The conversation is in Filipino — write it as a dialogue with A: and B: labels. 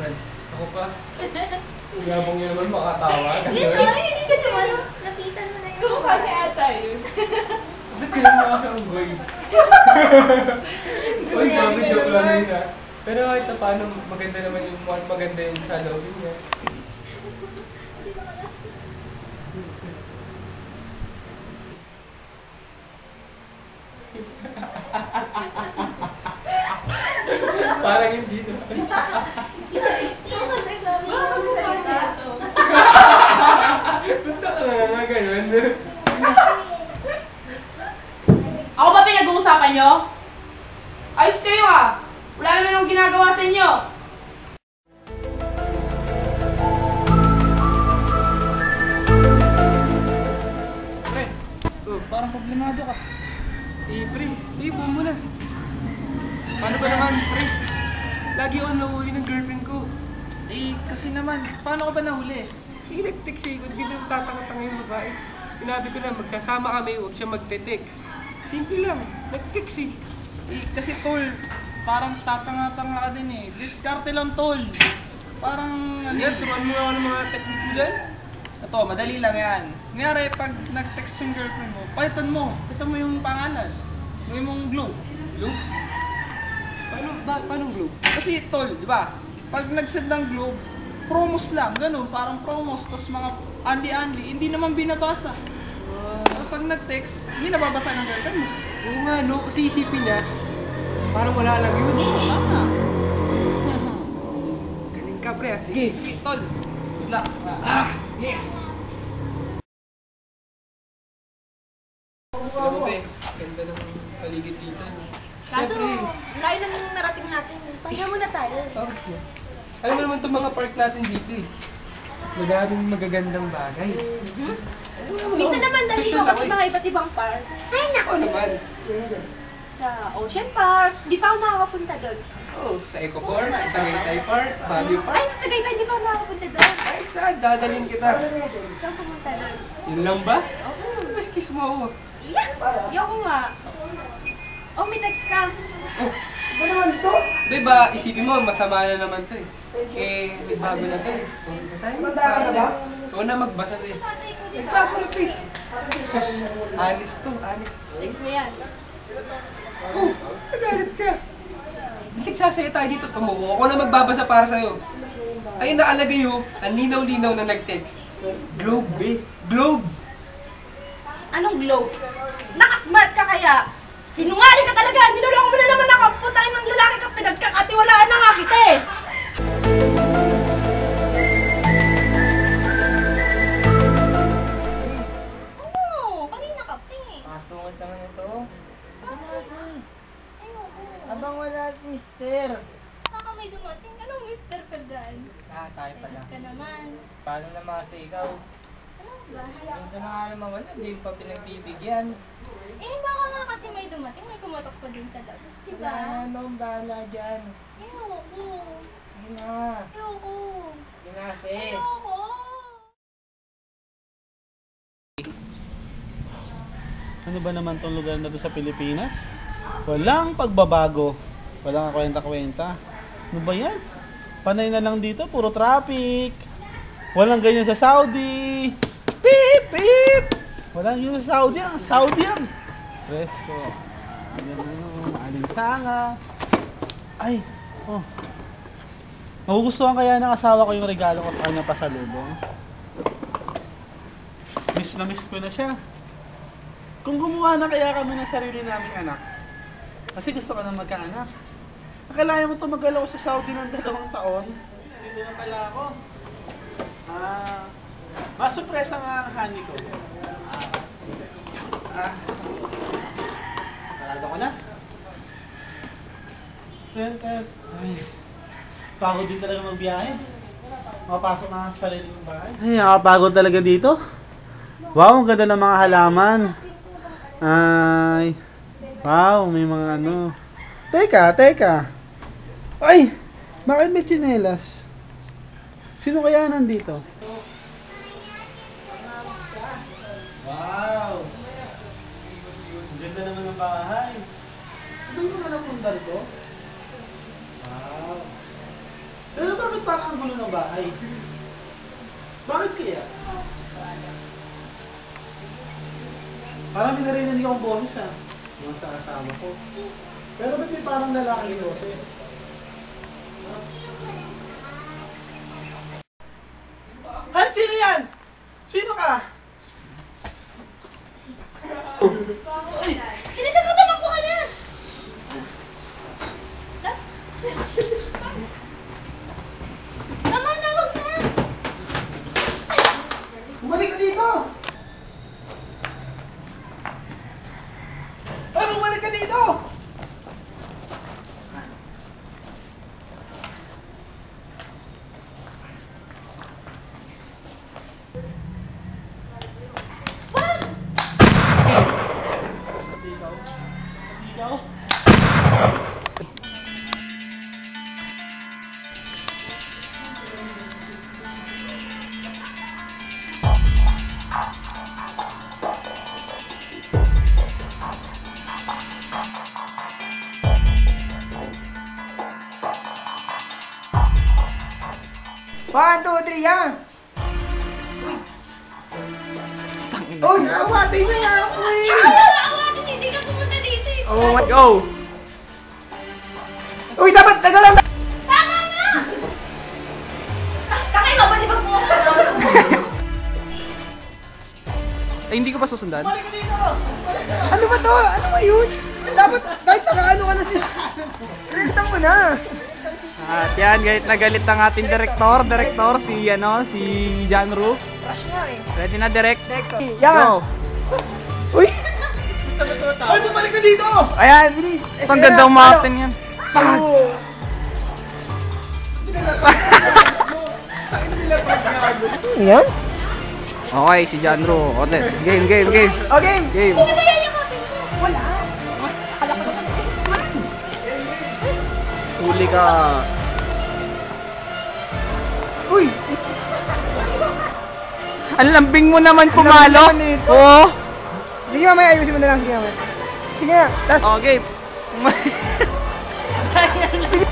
A: naman. Ako pa. Yabang niya naman makatawa.
B: Hindi kasi ano, nakita mo na yung mukha ni ata yun.
A: Ba't kaya mga kaunggoy? Uy, grabe, joke lang yun ha. Pero kahit na paano, maganda naman yung maganda yung sa loobin niya. Parang hindi naman. Punta ka na nga ganun.
C: Ako ba pinag-uusapan nyo? Ayos kayo ah! Wala naman akong ginagawa sa inyo!
A: Pre,
D: Parang problemado ka.
A: pre, sige po muna. Paano ba naman, pre? Lagi ako nahuli ng girlfriend ko.
D: Kasi naman, paano ka ba nahuli?
A: Nag-text siya, hindi ko tatanga-tanga yung babae. Sinabi ko na magsasama kami, huwag siya magte-text. Simple lang, nag-text eh.
D: Kasi tol, parang tatanga-tanga ka din eh. Diskarte lang tol. Parang ano
A: Yan, turuan mo ako ng mga text mo dyan.
D: Ito, madali lang yan. Ngayon, pag nag-text yung girlfriend mo, palitan mo yung pangalan. Gawin mong glue.
A: Globe? Paano globe?
D: Kasi tol, di ba? Pag nag-send ng globe, promos lang, ganun, parang promos, tapos mga anli-anli, hindi naman binabasa. Pag nag-text, hindi nababasa ng girlfriend mo.
A: Oo nga, no? Kasi isipin niya, parang wala lang yun.
D: Tama.
A: Galing ka, pre.
D: Sige, tol. Good luck.
A: Yes! Alam mo, pre, ganda ng paligid dito.
B: Kaso,
A: Siyempre,
B: layo lang yung narating natin. Pahinga muna tayo.
A: bakit mo? Alam mo naman itong mga park natin dito eh. Madaming magagandang bagay.
B: Minsan naman dali ko kasi mga iba't ibang park. Ay,
A: Ako naman.
B: Sa Ocean Park, di pa ako nakakapunta doon.
A: Oo, sa Eco Park, Tagaytay Park, Baguio
B: Ay,
A: Park.
B: sa Tagaytay, di pa ako nakakapunta doon.
A: Kahit saan, dadalhin kita.
B: Saan pumunta doon?
A: Yun lang ba? Mas kiss mo ako.
B: Yoko nga. Oh, may text ka.
A: Ano naman ito? Diba, isipin mo, masama na naman ito eh. May bago na ito eh. Basahin mo. Manda ka ba? Ikaw na magbasa ito eh. Nagtapo na ito eh. Sus, honest to, honest.
B: Text mo yan.
A: Oh, nagalit ka. Nagsasaya tayo dito, tumuko. Ako na magbabasa para sa'yo. Ayun nakalagay oh, ang linaw-linaw na nag-text. Globe eh. Globe!
B: Anong globe? Nakasmart ka kaya? Sinungaling ka talaga! Niloloko mo na naman ako! Putangin ng lalaki ka! Pinagkakatiwalaan na nga kita eh! Ano? Kanina ka pa eh!
E: Masungit naman ito.
B: Ayoko.
E: Abang wala si mister.
B: Baka may dumating. Anong mister ka dyan?
E: Tayo pala.
B: Text ka naman.
E: Paano naman kasi ikaw?
B: Ano ba?
E: Minsan na nga naman wala, di pa pinagbibigyan.
B: Eh, baka nga kasi may dumating. May kumatok pa din sa labas,
E: Wala
B: diba?
E: na, ang bahala dyan.
B: Ayoko.
E: Sige na.
B: Ayoko.
E: Sige na kasi.
B: Ayoko.
F: Ano ba naman tong lugar na to sa Pilipinas? Walang pagbabago. Walang kwenta-kwenta. Ano ba yan? Panay na lang dito, puro traffic. Walang ganyan sa Saudi. Beep, beep. Walang yun sa Saudi. Ang Saudi yan. Presko. Ayan ano, alintsanga. Ay, oh. Magugustuhan kaya ng asawa ko yung regalo ko sa kanya pasalubong. Miss na miss ko na siya. Kung gumawa na kaya kami ng sarili naming anak, kasi gusto ka na magkaanak. Akalayan mo tumagal ako sa Saudi ng 2 taon. Dito na pala ako. Masurpresa nga ang honey ko. Parado ko na. Ay, pagod din talaga magbiyahe. Makapasok na sa sarili ng bahay. Ay, nakapagod talaga dito. Wow, ang ganda ng mga halaman. Ay, wow, may mga ano. Teka. Ay, bakit may tsinelas? Sino kaya nandito? Wow! Ang ganda naman ng bahay. Ito yung mga napundar ko. Wow! Pero bakit parang ang gulo ng bahay? Bakit kaya? Parang may narinig akong boses ah. Mga sa asawa ko. Pero ba't may parang lalaki yung boses? Han, sino yan? Sino ka?
B: Bilisan mo, tumakbo ka na! Tama na, wag na!
F: Bumalik ka dito! Ay, bumalik ka dito! Ikaw?
E: One, two, three, yan! Uy, awatin na yan ako eh!
B: Awatin, hindi ka pumunta dito eh!
E: Oh, go! Uy, dapat taga lang!
B: Tama na! Takay, mabalibag mo ako.
D: Ay, hindi ko pa susundan.
F: Bumalik ka dito!
E: Ano ba to? Ano ba yun? Dapat kahit nakaano ka na siya. Rektan mo na.
D: At yan, galit ang ating director si John Ru.
E: Rush nga eh.
D: Ready na, direct?
E: Yan! Uy!
F: Ay, bumalik ka dito!
D: Ayan, ang ganda umatin yan.
E: Oh. Yan?
D: Okay, si John Ru. Okay, game.
E: Okay.
D: Game.
B: Sino ba yayakapin ko? Wala.
D: Huli ka.
E: Uy!
D: Ang lambing mo naman pumalo. Oo.
E: Sige mamaya, ayusin mo na lang. Sige mamaya. Sige na. Tas,
D: Okay.
E: sige